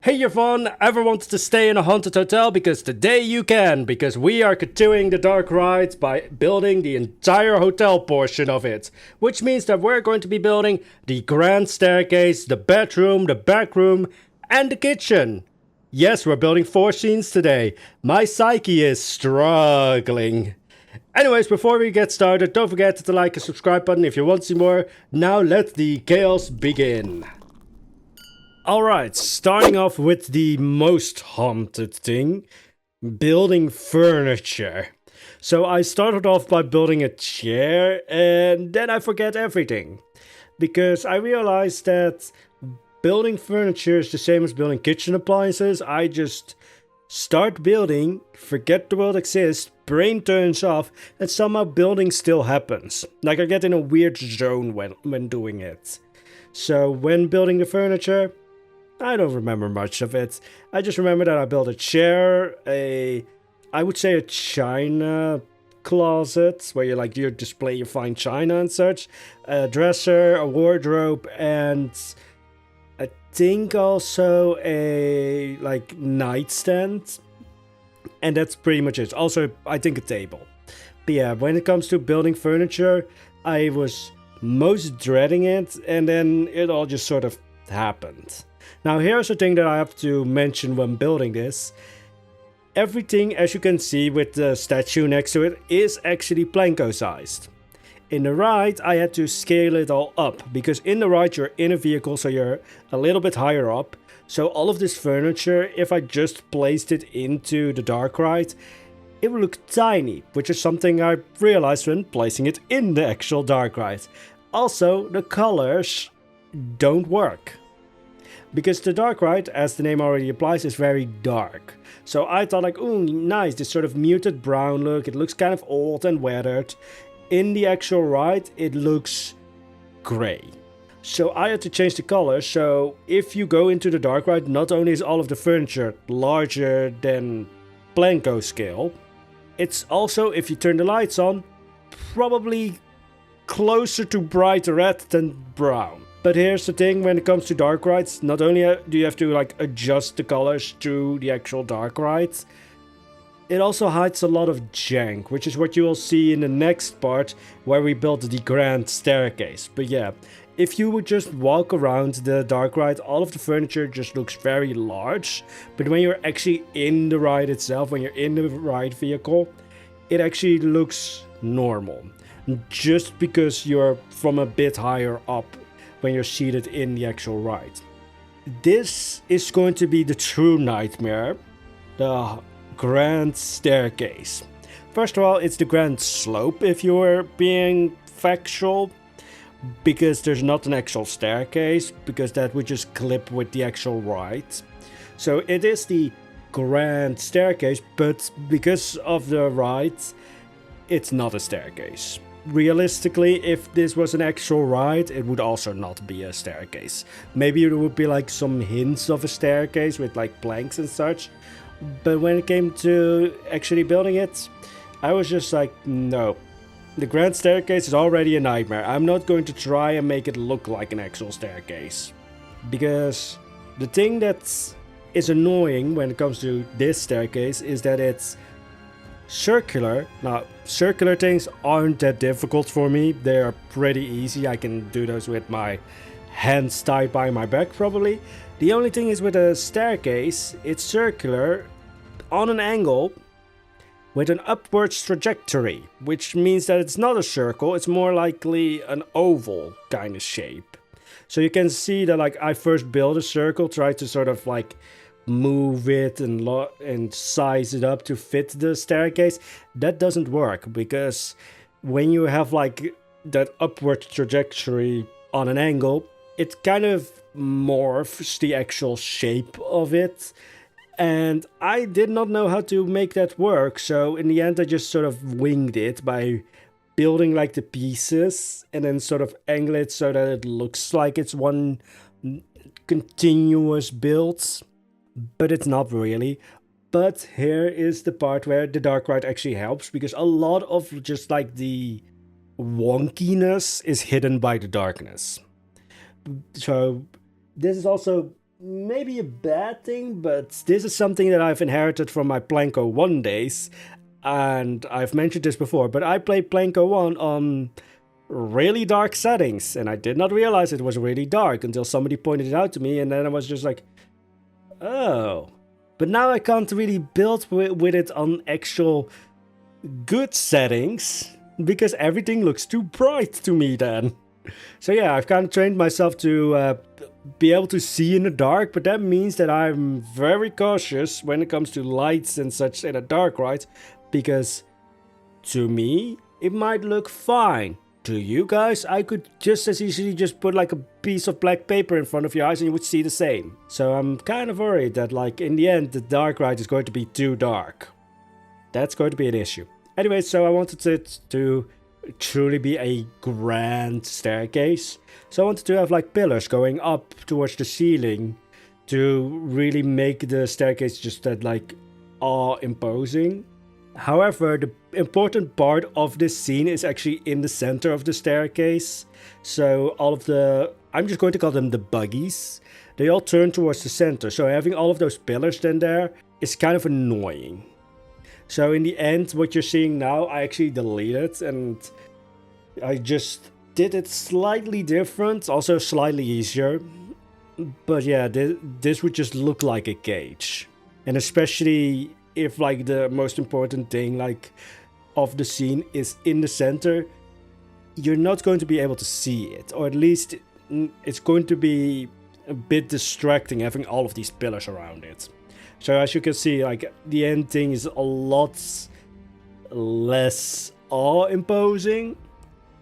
Hey everyone, ever wanted to stay in a haunted hotel? Because today you can, because we are continuing the dark rides by building the entire hotel portion of it. Which means that we're going to be building the grand staircase, the bedroom, the back room, and the kitchen. Yes, we're building 4 scenes today. My psyche is struggling. Anyways, before we get started, don't forget to like and subscribe button if you want to see more. Now let the chaos begin. Alright, starting off with the most haunted thing, building furniture. So I started off by building a chair and then I forget everything. Because I realized that building furniture is the same as building kitchen appliances. I just start building, forget the world exists, brain turns off, and somehow building still happens. Like I get in a weird zone when doing it. So when building the furniture, I don't remember much of it. I just remember that I built a chair, I would say a china closet, where you display your fine china and such, a dresser, a wardrobe, and I think also a nightstand. And that's pretty much it. Also, I think a table. But yeah, when it comes to building furniture, I was most dreading it, and then it all just sort of happened. Now here's the thing that I have to mention when building this. Everything, as you can see with the statue next to it, is actually Planko sized. In the ride, I had to scale it all up, because in the ride you're in a vehicle, so you're a little bit higher up. So all of this furniture, if I just placed it into the dark ride, it would look tiny, which is something I realized when placing it in the actual dark ride. Also, the colors don't work. Because the dark ride, as the name already applies, is very dark. So I thought like, ooh, nice, this sort of muted brown look. It looks kind of old and weathered. In the actual ride, it looks grey. So I had to change the color. So if you go into the dark ride, not only is all of the furniture larger than Planko scale, it's also, if you turn the lights on, probably closer to bright red than brown. But here's the thing, when it comes to dark rides, not only do you have to adjust the colors to the actual dark rides, it also hides a lot of jank, which is what you will see in the next part where we build the grand staircase. But yeah, if you would just walk around the dark ride, all of the furniture just looks very large. But when you're actually in the ride itself, when you're in the ride vehicle, it actually looks normal. Just because you're from a bit higher up when you're seated in the actual ride. This is going to be the true nightmare, the grand staircase. First of all, it's the grand slope if you're being factual, because there's not an actual staircase, because that would just clip with the actual ride. So it is the grand staircase, but because of the ride, it's not a staircase. Realistically, if this was an actual ride, it would also not be a staircase. Maybe it would be like some hints of a staircase with like planks and such. But when it came to actually building it, I was just like, no. The grand staircase is already a nightmare. I'm not going to try and make it look like an actual staircase. Because the thing that is annoying when it comes to this staircase is that it's circular. Now, circular things aren't that difficult for me. They are pretty easy. I can do those with my hands tied by my back probably. The only thing is with a staircase, it's circular on an angle with an upwards trajectory, which means that it's not a circle, it's more likely an oval kind of shape. So you can see that I first built a circle, tried to sort of move it and size it up to fit the staircase. That doesn't work, because when you have that upward trajectory on an angle, it kind of morphs the actual shape of it, and I did not know how to make that work. So in the end I just sort of winged it by building the pieces and then sort of angle it so that it looks like it's one continuous build. But it's not really. But here is the part where the dark ride actually helps, because a lot of just the wonkiness is hidden by the darkness. So this is also maybe a bad thing, but this is something that I've inherited from my Planko 1 days. And I've mentioned this before, but I played Planko 1 on really dark settings, and I did not realize it was really dark until somebody pointed it out to me, and then I was just like, oh. But now I can't really build with it on actual good settings, because everything looks too bright to me then. So yeah, I've kind of trained myself to be able to see in the dark, but that means that I'm very cautious when it comes to lights and such in a dark ride, because to me, it might look fine. To you guys, I could just as easily just put like a piece of black paper in front of your eyes and you would see the same. So I'm kind of worried that like in the end the dark ride is going to be too dark. That's going to be an issue. Anyway, so I wanted it to truly be a grand staircase. So I wanted to have like pillars going up towards the ceiling to really make the staircase just that like awe-imposing. However, the important part of this scene is actually in the center of the staircase. So all of the, I'm just going to call them the buggies, they all turn towards the center. So having all of those pillars then there is kind of annoying. So in the end, what you're seeing now, I actually deleted and I just did it slightly different, also slightly easier. But yeah, this would just look like a cage. And especially if like the most important thing like of the scene is in the center, you're not going to be able to see it, or at least it's going to be a bit distracting having all of these pillars around it. So as you can see, like the end thing is a lot less awe-imposing.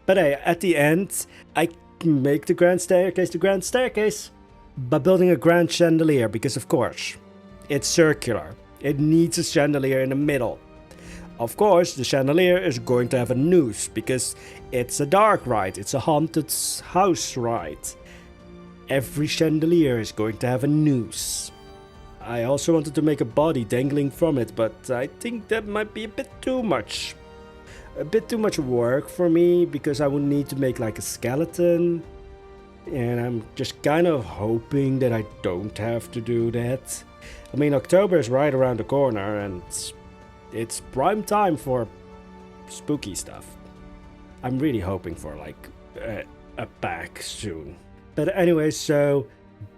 But hey, at the end, I make the grand staircase by building a grand chandelier, because of course, it's circular. It needs a chandelier in the middle. Of course, the chandelier is going to have a noose, because it's a dark ride, it's a haunted house ride. Every chandelier is going to have a noose. I also wanted to make a body dangling from it, but I think that might be a bit too much. A bit too much work for me, because I would need to make like a skeleton. And I'm just kind of hoping that I don't have to do that. I mean, October is right around the corner and it's prime time for spooky stuff. I'm really hoping for like a pack soon. But anyway, so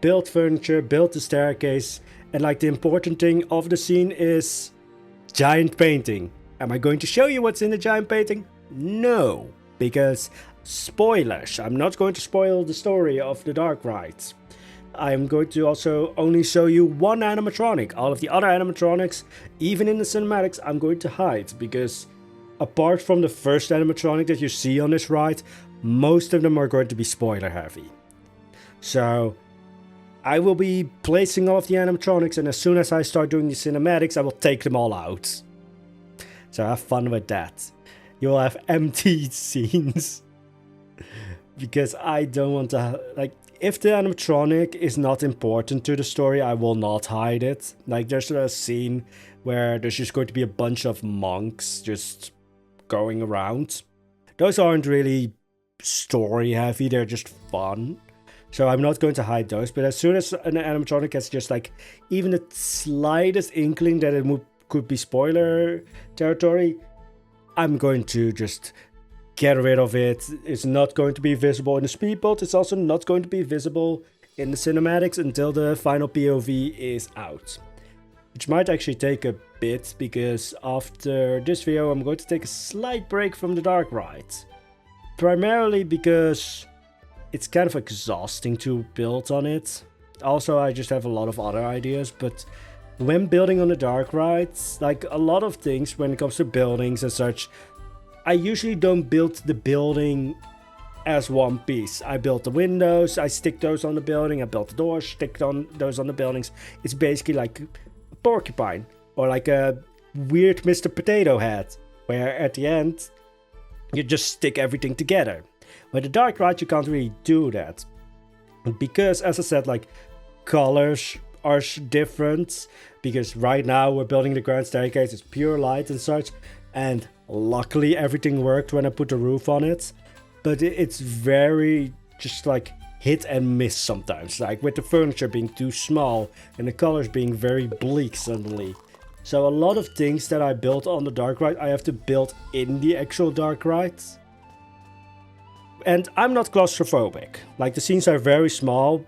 build furniture, build the staircase, and like the important thing of the scene is giant painting. Am I going to show you what's in the giant painting? No, because spoilers. I'm not going to spoil the story of the dark rides. I'm going to also only show you one animatronic. All of the other animatronics, even in the cinematics, I'm going to hide, because apart from the first animatronic that you see on this ride, most of them are going to be spoiler heavy. So I will be placing all of the animatronics, and as soon as I start doing the cinematics, I will take them all out. So have fun with that. You'll have empty scenes. Because I don't want to, like, if the animatronic is not important to the story, I will not hide it. Like, there's a scene where there's just going to be a bunch of monks just going around. Those aren't really story heavy, they're just fun. So I'm not going to hide those, but as soon as an animatronic has just like even the slightest inkling that it could be spoiler territory, I'm going to just get rid of it. It's not going to be visible in the Speedbuild. It's also not going to be visible in the cinematics until the final POV is out. Which might actually take a bit, because after this video I'm going to take a slight break from the dark rides. Primarily because it's kind of exhausting to build on it. Also, I just have a lot of other ideas, but when building on the dark rides, like a lot of things when it comes to buildings and such, I usually don't build the building as one piece. I build the windows, I stick those on the building, I build the doors, stick those on the buildings. It's basically like a porcupine, or like a weird Mr. Potato Head, where at the end, you just stick everything together. With the dark ride, you can't really do that. Because, as I said, like, colors are different. Because right now, we're building the grand staircase, it's pure light and such. And luckily everything worked when I put the roof on it. But it's very just like hit and miss sometimes, like with the furniture being too small and the colors being very bleak suddenly. So a lot of things that I built on the dark ride, I have to build in the actual dark rides. And I'm not claustrophobic. Like, the scenes are very small,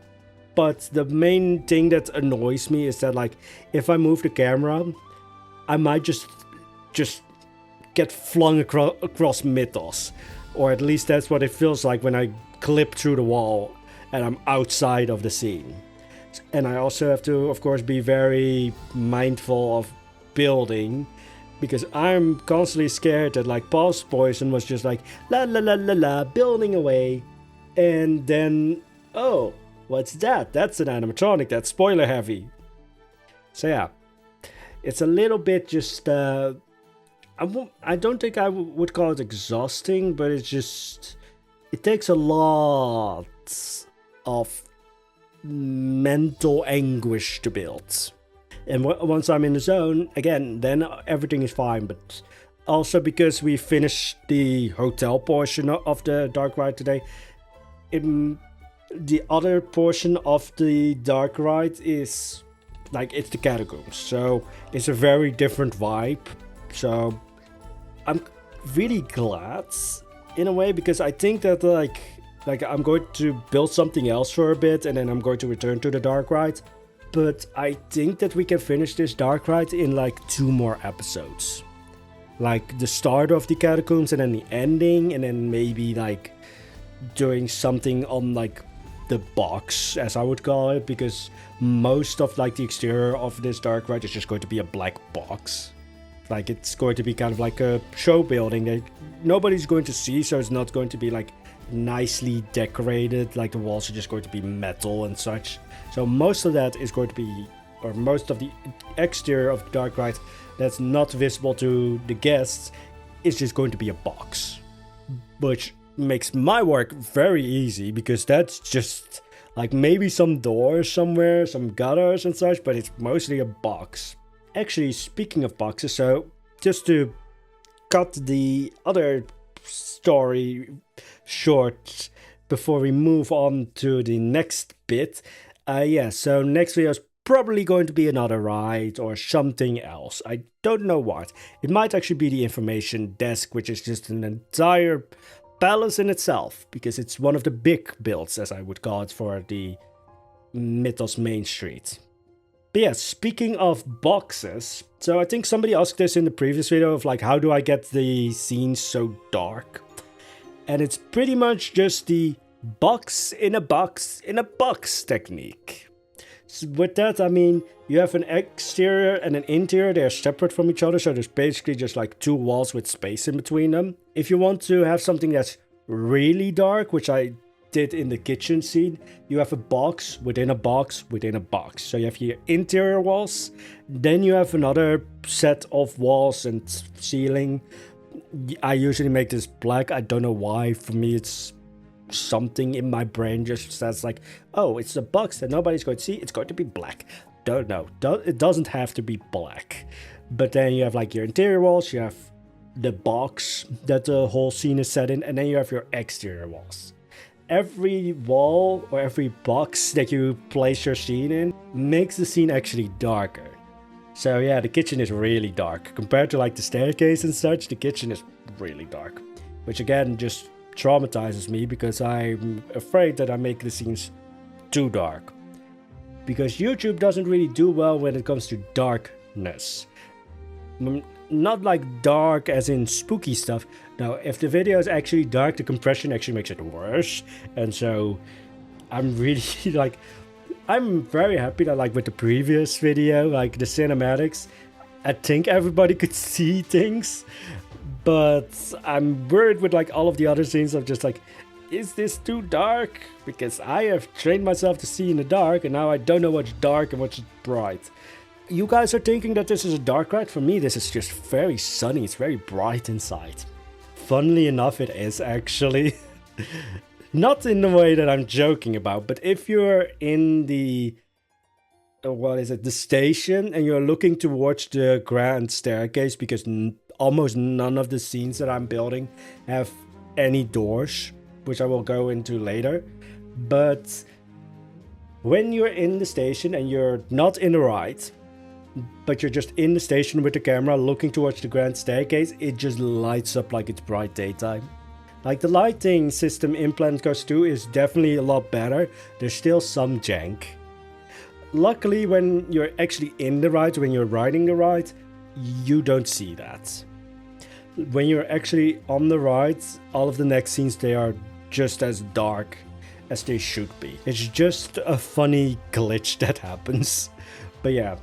but the main thing that annoys me is that, like, if I move the camera, I might just get flung across Mythos. Or at least that's what it feels like when I clip through the wall and I'm outside of the scene. And I also have to, of course, be very mindful of building, because I'm constantly scared that, like, Pulse Poison was just like, la la la la la, building away. And then, oh, what's that? That's an animatronic, that's spoiler heavy. So yeah, it's a little bit just, I don't think I would call it exhausting, but it's just, it takes a lot of mental anguish to build. And once I'm in the zone, again, then everything is fine. But also because we finished the hotel portion of the dark ride today, the other portion of the dark ride is, like, it's the catacombs. So it's a very different vibe. So I'm really glad in a way, because I think that like I'm going to build something else for a bit and then I'm going to return to the dark ride. But I think that we can finish this dark ride in like 2 more episodes. Like the start of the catacombs and then the ending, and then maybe like doing something on like the box, as I would call it, because most of like the exterior of this dark ride is just going to be a black box. Like, it's going to be kind of like a show building that nobody's going to see, so it's not going to be like nicely decorated, like the walls are just going to be metal and such. So most of that is going to be, or most of the exterior of the dark ride that's not visible to the guests is just going to be a box, which makes my work very easy, because that's just like maybe some doors somewhere, some gutters and such, but it's mostly a box. Actually, speaking of boxes, so just to cut the other story short before we move on to the next bit, so next video is probably going to be another ride or something else. I don't know what. It might actually be the information desk, which is just an entire palace in itself, because it's one of the big builds, as I would call it, for the Mythos Main Street. But yeah, speaking of boxes, so I think somebody asked this in the previous video of like, how do I get the scenes so dark? And it's pretty much just the box in a box in a box technique. So with that, I mean, you have an exterior and an interior, they're separate from each other, so there's basically just like 2 walls with space in between them. If you want to have something that's really dark, which I did in the kitchen scene, you have a box within a box within a box. So you have your interior walls, then you have another set of walls and ceiling. I usually make this black. I don't know why. For me, it's something in my brain just says like, oh, it's a box that nobody's going to see, it's going to be black. Don't know. It doesn't have to be black. But then you have like your interior walls, you have the box that the whole scene is set in, and then you have your exterior walls. Every wall or every box that you place your scene in makes the scene actually darker. So yeah, the kitchen is really dark. Compared to like the staircase and such, the kitchen is really dark. Which again just traumatizes me, because I'm afraid that I make the scenes too dark. Because YouTube doesn't really do well when it comes to darkness. Not like dark as in spooky stuff. Now, if the video is actually dark, the compression actually makes it worse. And so I'm really like, I'm very happy that like with the previous video, like the cinematics, I think everybody could see things. But I'm worried with like all of the other scenes of just like, is this too dark? Because I have trained myself to see in the dark, and now I don't know what's dark and what's bright. You guys are thinking that this is a dark ride. For me, this is just very sunny. It's very bright inside. Funnily enough, it is actually. Not in the way that I'm joking about, but if you're in the, the station, and you're looking towards the grand staircase, because almost none of the scenes that I'm building have any doors, which I will go into later. But when you're in the station and you're not in the ride, but you're just in the station with the camera looking towards the grand staircase, it just lights up like it's bright daytime. Like, the lighting system in Planet Coaster 2 is definitely a lot better. There's still some jank. Luckily, when you're actually in the ride, when you're riding the ride, you don't see that. When you're actually on the ride, all of the next scenes, they are just as dark as they should be. It's just a funny glitch that happens. But yeah.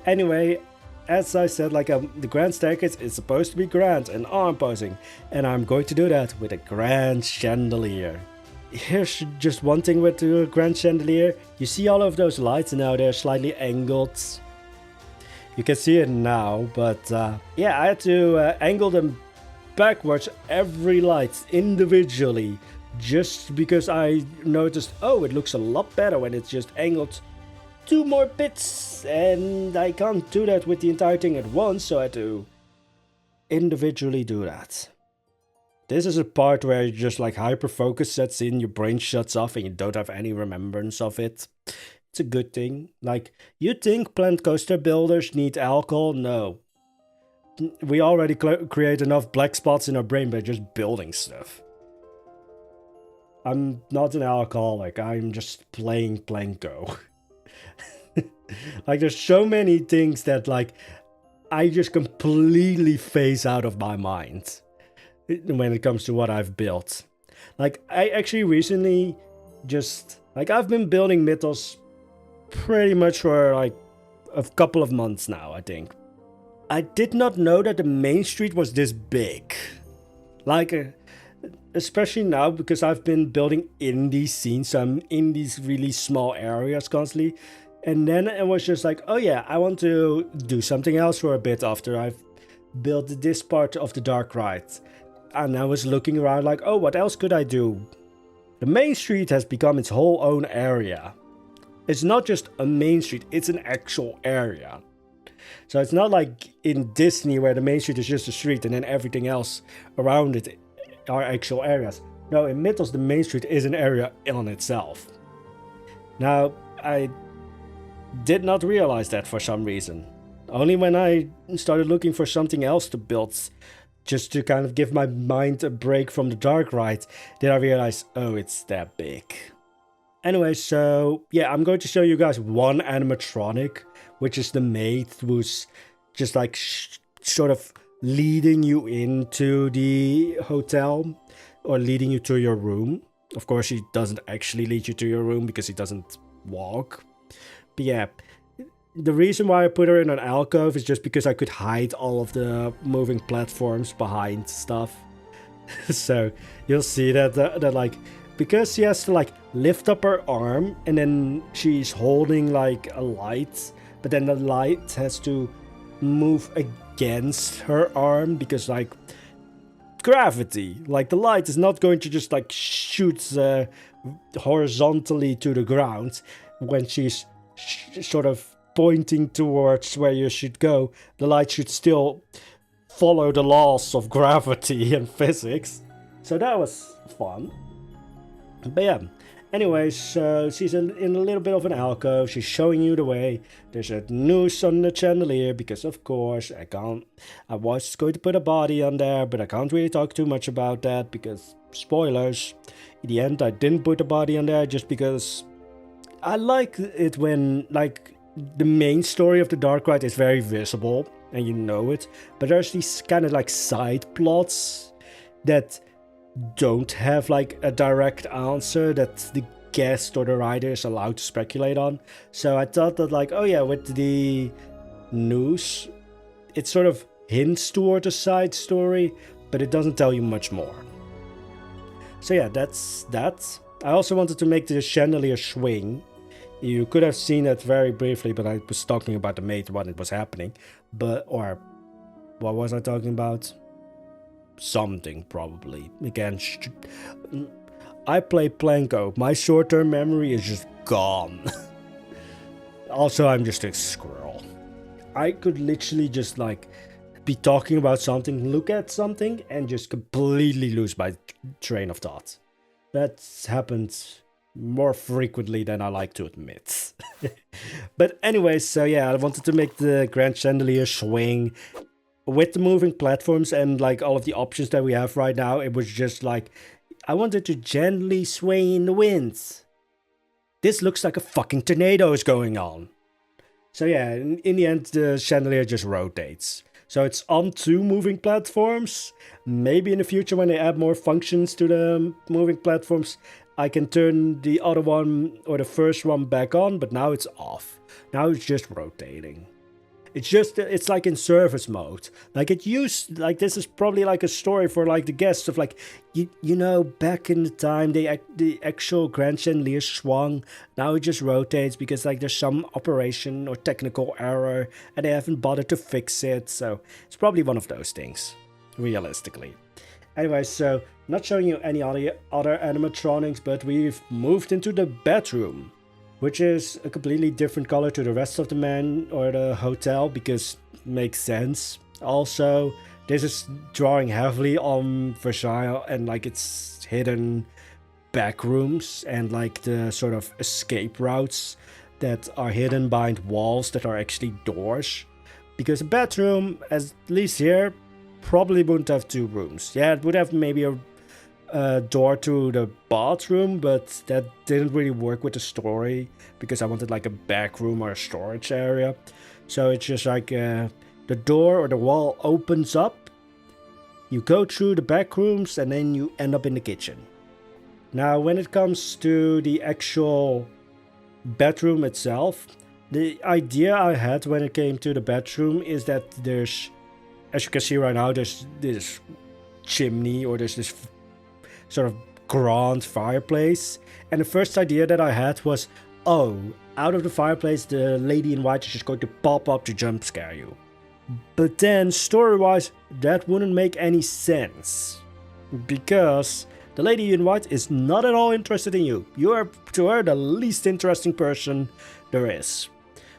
Anyway, as I said, like, the grand staircase is supposed to be grand and arm posing, and I'm going to do that with a grand chandelier. Here's just one thing with the grand chandelier. You see all of those lights now, they're slightly angled. You can see it now, but yeah, I had to angle them backwards, every light individually, just because I noticed, oh, it looks a lot better when it's just angled 2 more bits, and I can't do that with the entire thing at once, so I had to individually do that. This is a part where you just like hyper focus sets in, your brain shuts off and you don't have any remembrance of it. It's a good thing. Like, you think Planet Coaster builders need alcohol? No. We already create enough black spots in our brain by just building stuff. I'm not an alcoholic, I'm just playing Planko. Like, there's so many things that, like, I just completely phase out of my mind when it comes to what I've built. Like, I actually recently just, like, I've been building Mythos pretty much for like a couple of months now, I think. I did not know that the main street was this big. Like, especially now, because I've been building in these scenes, so I'm in these really small areas constantly. And then it was just like, oh yeah, I want to do something else for a bit after I've built this part of the dark ride. And I was looking around like, oh, what else could I do? The main street has become its whole own area. It's not just a main street, it's an actual area. So it's not like in Disney where the main street is just a street and then everything else around it are actual areas. No, in Mythos the main street is an area on itself. Now, I did not realize that for some reason. Only when I started looking for something else to build, just to kind of give my mind a break from the dark ride, did I realize, oh, it's that big. Anyway, so yeah, I'm going to show you guys one animatronic, which is the maid, who's just like sort of leading you into the hotel or leading you to your room. Of course, he doesn't actually lead you to your room because he doesn't walk. But yeah, the reason why I put her in an alcove is just because I could hide all of the moving platforms behind stuff. So you'll see that like, because she has to like lift up her arm and then she's holding like a light, but then the light has to move against her arm because like gravity, like the light is not going to just like shoot horizontally to the ground when she's sort of pointing towards where you should go. The light should still follow the laws of gravity and physics. So that was fun. But yeah, anyways, so she's in a little bit of an alcove. She's showing you the way. There's a noose on the chandelier because, of course, I was going to put a body on there, but I can't really talk too much about that because, spoilers, in the end I didn't put a body on there just because I like it when, like, the main story of the dark ride is very visible and you know it, but there's these kind of like side plots that don't have like a direct answer that the guest or the rider is allowed to speculate on. So I thought that, like, oh yeah, with the news, it sort of hints toward a side story, but it doesn't tell you much more. So yeah, that's that. I also wanted to make the chandelier swing. You could have seen it very briefly, but I was talking about the maid when it was happening. Or what was I talking about? Something, probably. Again, I play Planko. My short-term memory is just gone. Also, I'm just a squirrel. I could literally just, like, be talking about something, look at something, and just completely lose my train of thought. That's happened more frequently than I like to admit. But anyways, so yeah, I wanted to make the Grand Chandelier swing with the moving platforms and like all of the options that we have right now. It was just like, I wanted to gently sway in the winds. This looks like a fucking tornado is going on. So yeah, in the end, the chandelier just rotates. So it's on two moving platforms. Maybe in the future when they add more functions to the moving platforms, I can turn the other one or the first one back on, but now it's off. Now it's just rotating. It's like in service mode. Like it used, like this is probably like a story for like the guests of like, you know, back in the time, the actual Grand Chandelier swung. Now it just rotates because like there's some operation or technical error and they haven't bothered to fix it. So it's probably one of those things, realistically. Anyway, so not showing you any other animatronics, but we've moved into the bedroom, which is a completely different color to the rest of the man or the hotel because it makes sense. Also, this is drawing heavily on Versailles and like its hidden back rooms and like the sort of escape routes that are hidden behind walls that are actually doors. Because a bedroom, at least here, probably wouldn't have two rooms. Yeah, it would have maybe a door to the bathroom, but that didn't really work with the story because I wanted like a back room or a storage area. So it's just like the door or the wall opens up, you go through the back rooms and then you end up in the kitchen. Now when it comes to the actual bedroom itself, the idea I had when it came to the bedroom is that there's, as you can see right now, there's this chimney or there's this sort of grand fireplace, and the first idea that I had was, oh, out of the fireplace the lady in white is just going to pop up to jump scare you. But then story-wise that wouldn't make any sense, because the lady in white is not at all interested in you. You are to her the least interesting person there is.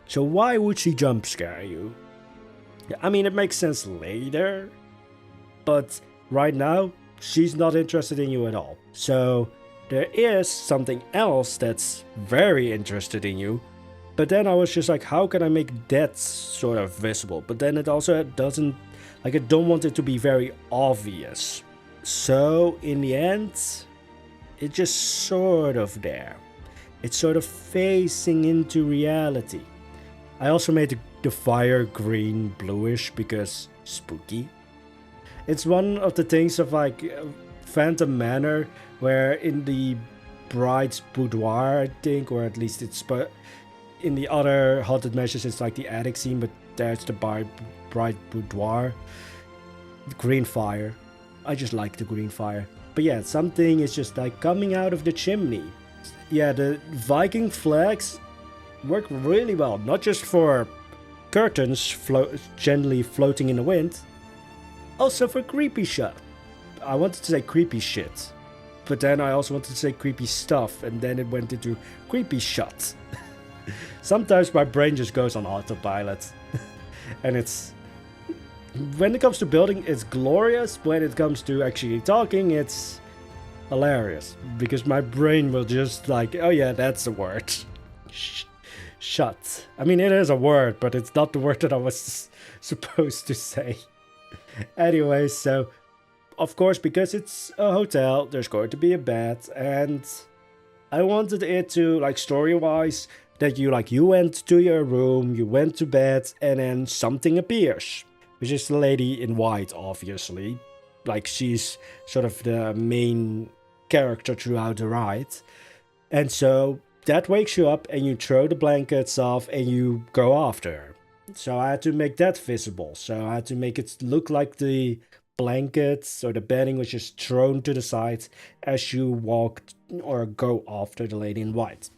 So why would she jump scare you? I mean, it makes sense later, but right now she's not interested in you at all. So there is something else that's very interested in you. But then I was just like, how can I make that sort of visible? But then it also doesn't, like I don't want it to be very obvious. So in the end, it's just sort of there. It's sort of facing into reality. I also made the fire green bluish because spooky. It's one of the things of like Phantom Manor, where in the bride's boudoir, I think, or at least it's in the other haunted mansions, it's like the attic scene, but there's the bride boudoir. The green fire. I just like the green fire. But yeah, something is just like coming out of the chimney. Yeah, the Viking flags work really well, not just for curtains gently floating in the wind, also for creepy shit. I wanted to say creepy shit, but then I also wanted to say creepy stuff, and then it went into creepy shit. Sometimes my brain just goes on autopilot. And it's, when it comes to building, it's glorious. When it comes to actually talking, it's hilarious, because my brain will just like, oh yeah, that's a word. Shut. I mean, it is a word, but it's not the word that I was supposed to say. Anyway, so of course, because it's a hotel, there's going to be a bed, and I wanted it to, like, story-wise, that you went to your room, you went to bed, and then something appears, which is the lady in white, obviously. Like, she's sort of the main character throughout the ride. And so that wakes you up and you throw the blankets off and you go after her. So I had to make that visible. So I had to make it look like the blankets or the bedding was just thrown to the side as you walked or go after the lady in white.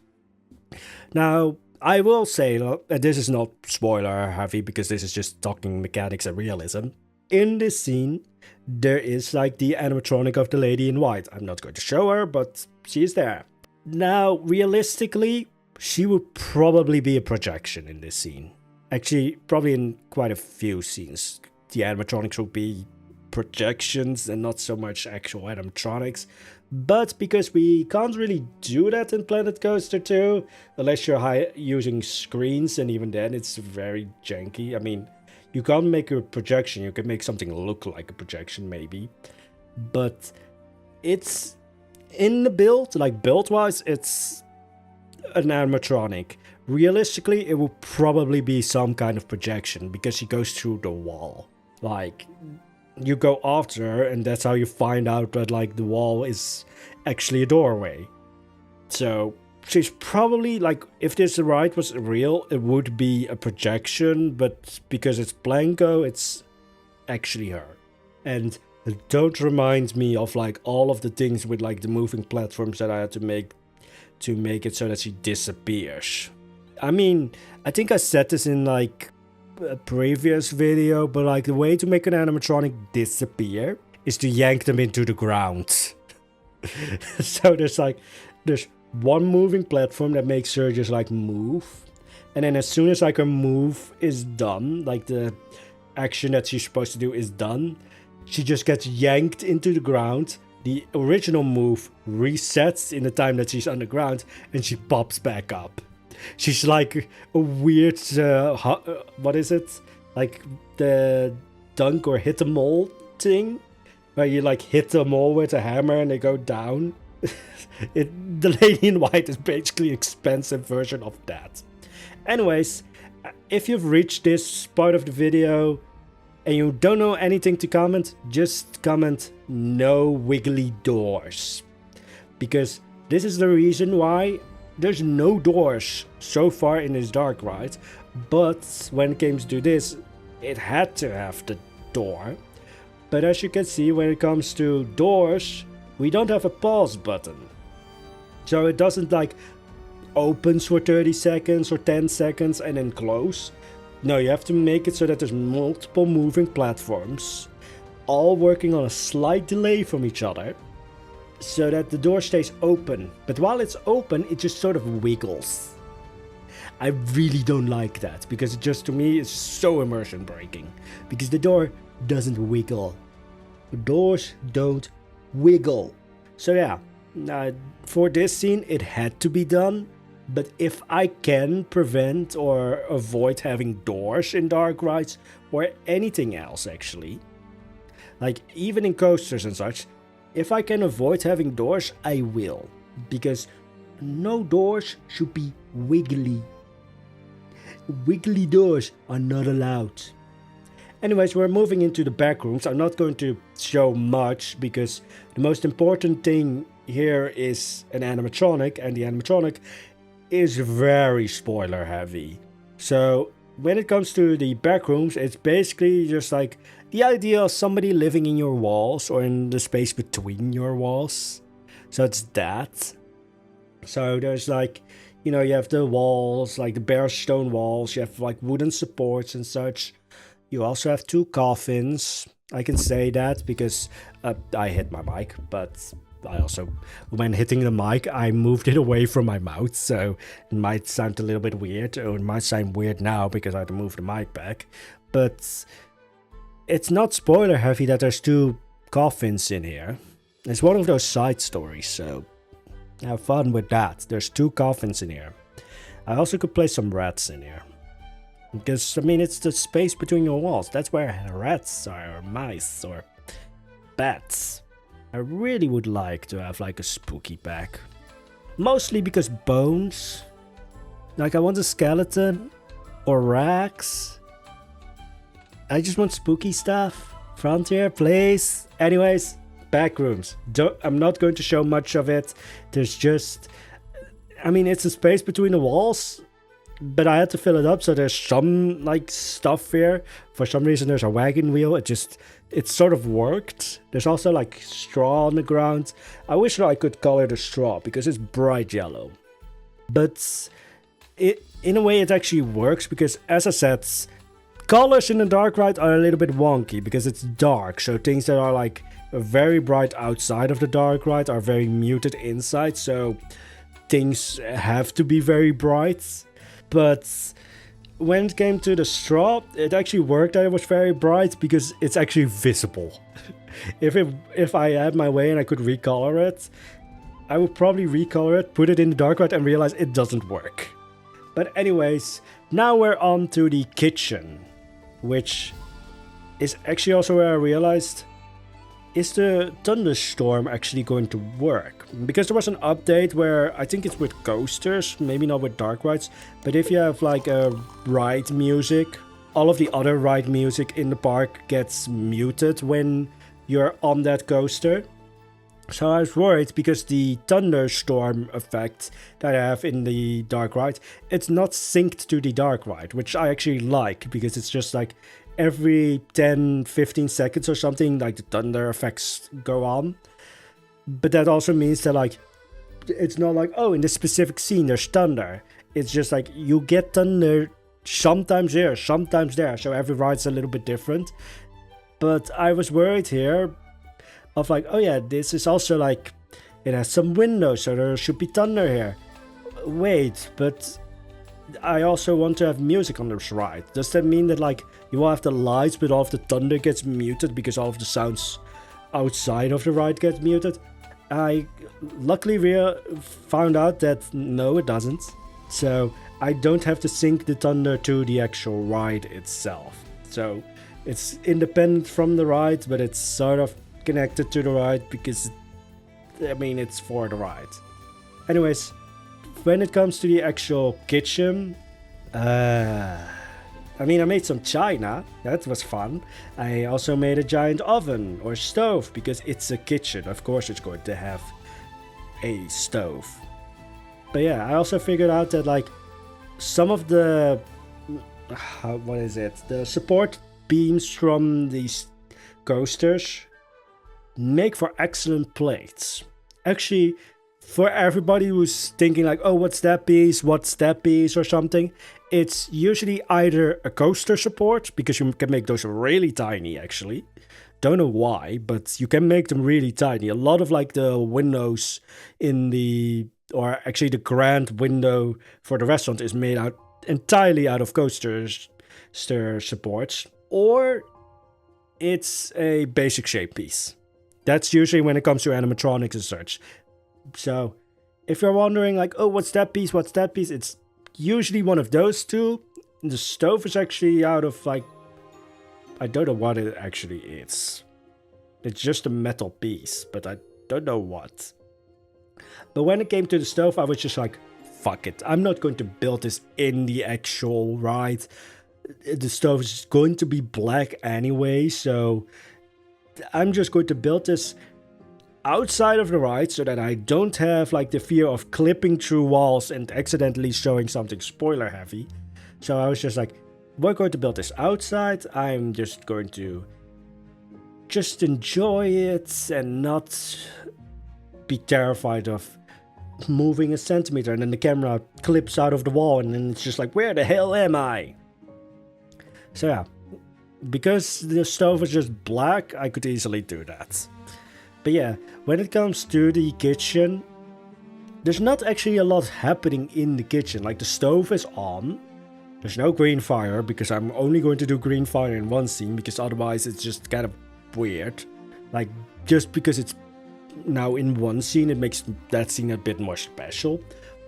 Now, I will say, this is not spoiler heavy because this is just talking mechanics and realism. In this scene, there is like the animatronic of the lady in white. I'm not going to show her, but she is there. Now, realistically, she would probably be a projection in this scene. Actually, probably in quite a few scenes, the animatronics would be projections and not so much actual animatronics. But because we can't really do that in Planet Coaster 2, unless you're using screens, and even then it's very janky. I mean, you can't make a projection, you can make something look like a projection maybe. But it's in the build, like build-wise, it's an animatronic. Realistically, it will probably be some kind of projection because she goes through the wall. Like, you go after her and that's how you find out that like the wall is actually a doorway. So she's probably like, if this ride was real, it would be a projection, but because it's Blanco, it's actually her. And don't remind me of like all of the things with like the moving platforms that I had to make it so that she disappears. I mean, I think I said this in like a previous video, but like the way to make an animatronic disappear is to yank them into the ground. So there's one moving platform that makes her just like move, and then as soon as like her move is done, like the action that she's supposed to do is done, she just gets yanked into the ground. The original move resets in the time that she's underground, and she pops back up. She's like a weird, what is it? Like the dunk or hit them all thing, where you like hit them all with a hammer and they go down. The lady in white is basically an expensive version of that. Anyways, if you've reached this part of the video and you don't know anything to comment, just comment no wiggly doors. Because this is the reason why there's no doors so far in this dark ride, but when it came to this, it had to have the door. But as you can see, when it comes to doors, we don't have a pause button. So it doesn't like opens for 30 seconds or 10 seconds and then close. No, you have to make it so that there's multiple moving platforms, all working on a slight delay from each other, so that the door stays open. But while it's open, it just sort of wiggles. I really don't like that, because it just, to me, is so immersion breaking. Because the door doesn't wiggle. The doors don't wiggle. So yeah, for this scene, it had to be done. But if I can prevent or avoid having doors in dark rides, or anything else actually, like even in coasters and such, if I can avoid having doors, I will. Because no doors should be wiggly. Wiggly doors are not allowed. Anyways, we're moving into the Backrooms. I'm not going to show much because the most important thing here is an animatronic, and the animatronic is very spoiler heavy. So when it comes to the Backrooms, it's basically just like the idea of somebody living in your walls or in the space between your walls. So it's that. So there's like, you know, you have the walls, like the bare stone walls. You have like wooden supports and such. You also have two coffins. I can say that because I hit my mic, but I also, when hitting the mic, I moved it away from my mouth, so it might sound a little bit weird, or it might sound weird now because I had to move the mic back. But it's not spoiler heavy that there's two coffins in here. It's one of those side stories, so have fun with that. There's two coffins in here. I also could place some rats in here. Because, I mean, it's the space between your walls. That's where rats are, or mice, or bats. I really would like to have like a spooky pack. Mostly because bones. Like I want a skeleton or racks. I just want spooky stuff. Frontier, please. Anyways, Backrooms. I'm not going to show much of it. There's just, I mean, it's a space between the walls, but I had to fill it up, so there's some like stuff here. For some reason there's a wagon wheel. It sort of worked. There's also like straw on the ground. I wish that I could color the straw because it's bright yellow. But in a way it actually works because, as I said, colors in the dark ride are a little bit wonky because it's dark. So things that are like very bright outside of the dark ride are very muted inside. So things have to be very bright. But when it came to the straw, it actually worked that it was very bright because it's actually visible. If I had my way and I could recolor it, I would probably recolor it, put it in the dark ride and realize it doesn't work. But anyways, now we're on to the kitchen, which is actually also where I realized, is the thunderstorm actually going to work? Because there was an update where I think it's with coasters, maybe not with dark rides, but if you have like a ride music, all of the other ride music in the park gets muted when you're on that coaster. So I was worried because the thunderstorm effect that I have in the dark ride, it's not synced to the dark ride, which I actually like because it's just like every 10-15 seconds or something, like the thunder effects go on. But that also means that like it's not like, oh, in this specific scene there's thunder. It's just like you get thunder sometimes here, sometimes there, so every ride's a little bit different. But I was worried here of like, oh yeah, this is also like, it has some windows, so there should be thunder here. Wait, but I also want to have music on this ride. Does that mean that like you will have the lights but all of the thunder gets muted because all of the sounds outside of the ride get muted? I luckily found out that no, it doesn't. So I don't have to sync the thunder to the actual ride itself. So it's independent from the ride, but it's sort of connected to the ride because, I mean, it's for the ride. Anyways, when it comes to the actual kitchen, I mean, I made some china. That was fun. I also made a giant oven or stove because it's a kitchen. Of course, it's going to have a stove. But yeah, I also figured out that like some of the the support beams from these coasters make for excellent plates. Actually, for everybody who's thinking like, oh, what's that piece or something, it's usually either a coaster support, because you can make those really tiny actually. Don't know why, but you can make them really tiny. A lot of like the windows in the, or actually the grand window for the restaurant is made out entirely out of coasters supports, or it's a basic shape piece. That's usually when it comes to animatronics and such. So if you're wondering like, oh, what's that piece, it's usually one of those two. The stove is actually out of like, I don't know what it actually is. It's just a metal piece, but I don't know what. But when it came to the stove, I was just like, fuck it. I'm not going to build this in the actual ride. The stove is going to be black anyway, so I'm just going to build this outside of the ride so that I don't have like the fear of clipping through walls and accidentally showing something spoiler heavy. So I was just like, we're going to build this outside. I'm just going to just enjoy it and not be terrified of moving a centimeter and then the camera clips out of the wall and then it's just like, where the hell am I? So yeah, because the stove is just black, I could easily do that. But yeah, when it comes to the kitchen, there's not actually a lot happening in the kitchen. Like the stove is on. There's no green fire because I'm only going to do green fire in one scene because otherwise it's just kind of weird. Like just because it's now in one scene, it makes that scene a bit more special.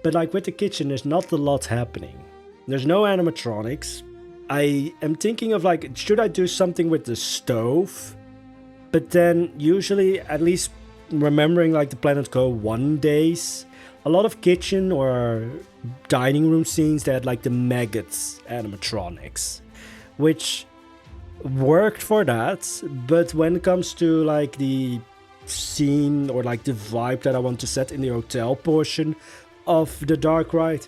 But like with the kitchen, there's not a lot happening. There's no animatronics. I am thinking of like, should I do something with the stove? But then usually, at least remembering like the Planet Co 1 days, a lot of kitchen or dining room scenes, they had like the maggots animatronics, which worked for that. But when it comes to like the scene or like the vibe that I want to set in the hotel portion of the dark ride,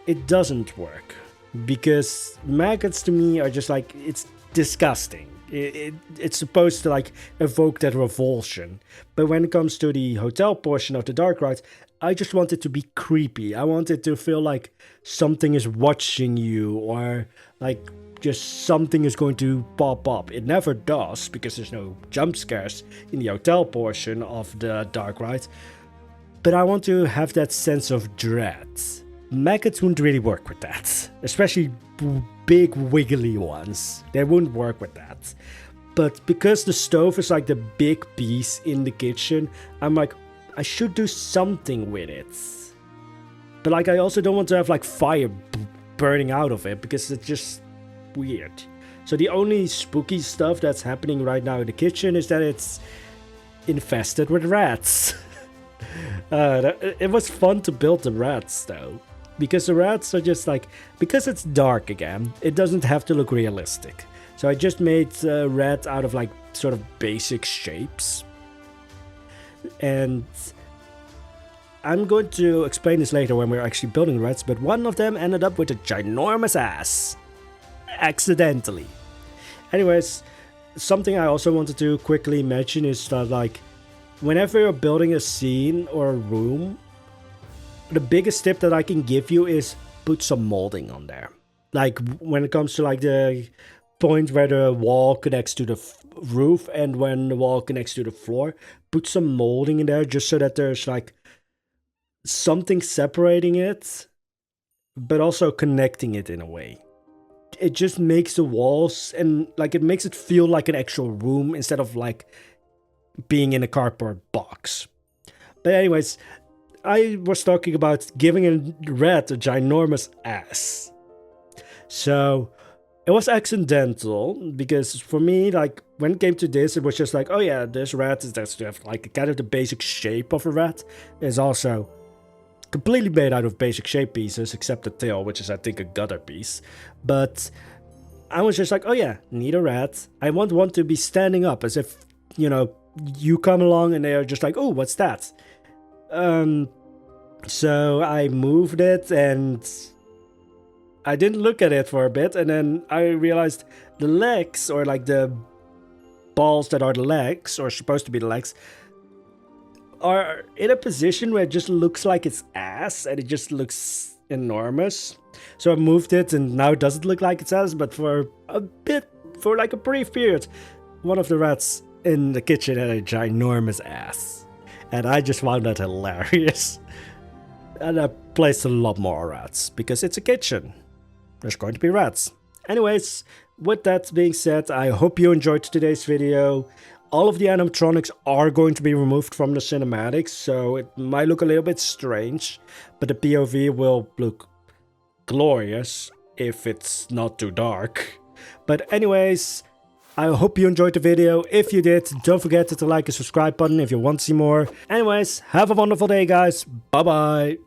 it doesn't work. Because maggots to me are just like, it's disgusting. It's supposed to like evoke that revulsion. But when it comes to the hotel portion of the dark ride, I just want it to be creepy. I want it to feel like something is watching you, or like just something is going to pop up. It never does because there's no jump scares in the hotel portion of the dark ride. But I want to have that sense of dread. maggots wouldn't really work with that, especially big wiggly ones. They wouldn't work with that. But because the stove is like the big piece in the kitchen, I'm like, I should do something with it. But like, I also don't want to have like fire burning out of it because it's just weird. So the only spooky stuff that's happening right now in the kitchen is that it's infested with rats. It was fun to build the rats though, because the rats are just like, because it's dark again, it doesn't have to look realistic. So I just made rat out of like sort of basic shapes. And I'm going to explain this later when we're actually building rats, but one of them ended up with a ginormous ass. Accidentally. Anyways, something I also wanted to quickly mention is that like, whenever you're building a scene or a room, the biggest tip that I can give you is put some molding on there. Like when it comes to like the point where the wall connects to the roof and when the wall connects to the floor, put some molding in there just so that there's like something separating it, but also connecting it in a way. It just makes the walls and like it makes it feel like an actual room instead of like being in a cardboard box. But anyways, I was talking about giving a rat a ginormous ass. So it was accidental because for me, like when it came to this, it was just like, oh yeah, this rat is just have like kind of the basic shape of a rat. It's also completely made out of basic shape pieces, except the tail, which is I think a gutter piece. But I was just like, oh yeah, need a rat. I want one to be standing up as if, you know, you come along and they are just like, oh, what's that? So I moved it and I didn't look at it for a bit, and then I realized the legs, or like the balls that are the legs, or supposed to be the legs, are in a position where it just looks like its ass, and it just looks enormous. So I moved it, and now it doesn't look like its ass, but for like a brief period, one of the rats in the kitchen had a ginormous ass. And I just found that hilarious. And I placed a lot more rats, because it's a kitchen. There's going to be rats. Anyways, with that being said, I hope you enjoyed today's video. All of the animatronics are going to be removed from the cinematics, so it might look a little bit strange, but the POV will look glorious if it's not too dark. But anyways, I hope you enjoyed the video. If you did, don't forget to hit the like and subscribe button if you want to see more. Anyways, have a wonderful day, guys. Bye bye.